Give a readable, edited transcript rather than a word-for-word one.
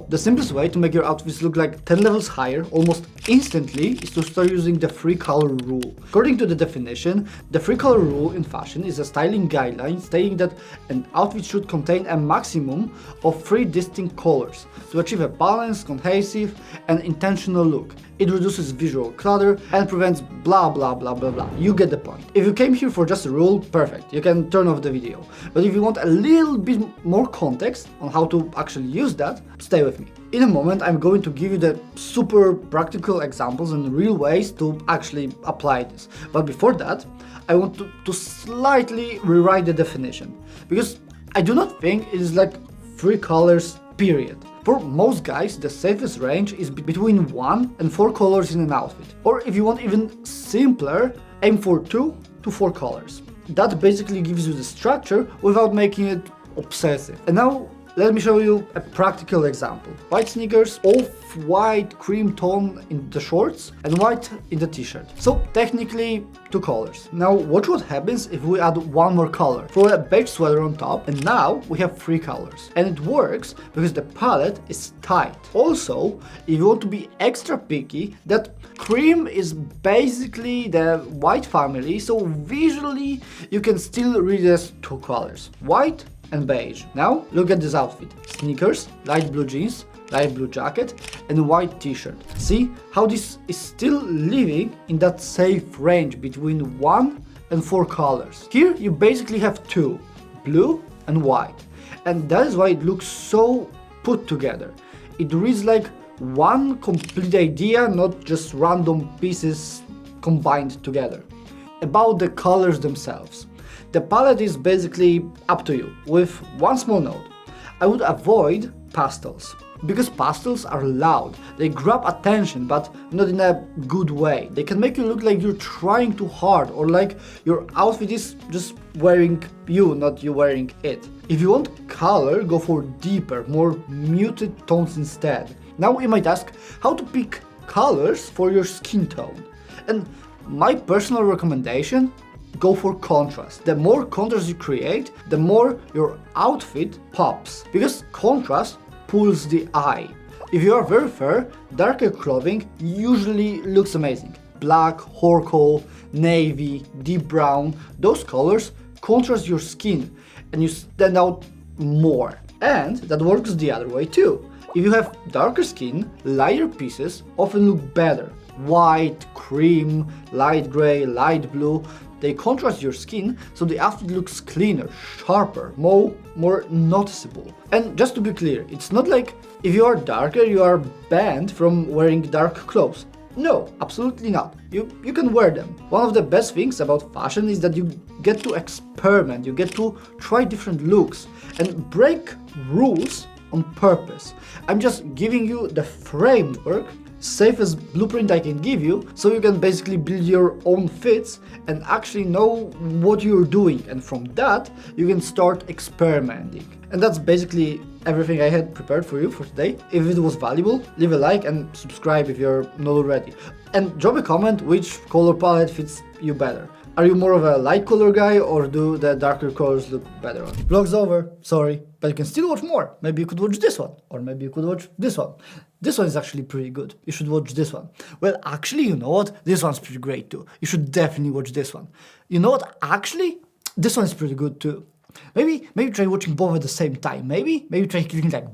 the simplest way to make your outfits look like 10 levels higher almost instantly is to start using the 3-color rule. According to the definition, the 3-color rule in fashion is a styling guideline stating that an outfit should contain a maximum of 3 distinct colors to achieve a balanced, cohesive, and intentional look. It reduces visual clutter and prevents blah blah blah blah blah. You get the point. If you came here for just a rule, perfect, you can turn off the video. But if you want a little bit more context on how to actually use that, stay with me. In a moment, I'm going to give you the super practical examples and real ways to actually apply this. But before that, I want to slightly rewrite the definition, because I do not think it is like 3 colors, period. For most guys, the safest range is between 1 and 4 colors in an outfit. Or if you want even simpler, aim for 2 to 4 colors. That basically gives you the structure without making it obsessive. And now let me show you a practical example. White sneakers, off-white cream tone in the shorts, and white in the t-shirt. So technically 2 colors. Now watch what happens if we add 1 more color. Throw a beige sweater on top, and now we have 3 colors. And it works because the palette is tight. Also, if you want to be extra picky, that cream is basically the white family, so visually you can still read it as 2 colors. White and beige. Now look at this outfit. Sneakers, light blue jeans, light blue jacket, and white t-shirt. See how this is still living in that safe range between 1 and 4 colors. Here you basically have 2, blue and white. And that is why it looks so put together. It reads like one complete idea, not just random pieces combined together. About the colors themselves. The palette is basically up to you, with one small note. I would avoid pastels, because pastels are loud. They grab attention, but not in a good way. They can make you look like you're trying too hard, or like your outfit is just wearing you, not you wearing it. If you want color, go for deeper, more muted tones instead. Now you might ask how to pick colors for your skin tone. And my personal recommendation, go for contrast. The more contrast you create, the more your outfit pops, because contrast pulls the eye. If you are very fair, darker clothing usually looks amazing. Black, charcoal, navy, deep brown, those colors contrast your skin and you stand out more. And that works the other way too. If you have darker skin, lighter pieces often look better. White, cream, light gray, light blue, they contrast your skin so the outfit looks cleaner, sharper, more noticeable. And just to be clear, it's not like if you are darker you are banned from wearing dark clothes. No, absolutely not. You can wear them. One of the best things about fashion is that you get to experiment, you get to try different looks and break rules on purpose. I'm just giving you the framework, safest blueprint I can give you, so you can basically build your own fits and actually know what you're doing, and from that you can start experimenting. And that's basically everything I had prepared for you for today. If it was valuable, leave a like and subscribe if you're not already. And drop a comment which color palette fits you better. Are you more of a light color guy, or do the darker colors look better on you? Vlog's over, sorry, but you can still watch more. Maybe you could watch this one, or maybe you could watch this one. This one is actually pretty good. You should watch this one. Well, actually, you know what? This one's pretty great too. You should definitely watch this one. You know what? Actually, this one is pretty good too. Maybe try watching both at the same time. Maybe try clicking like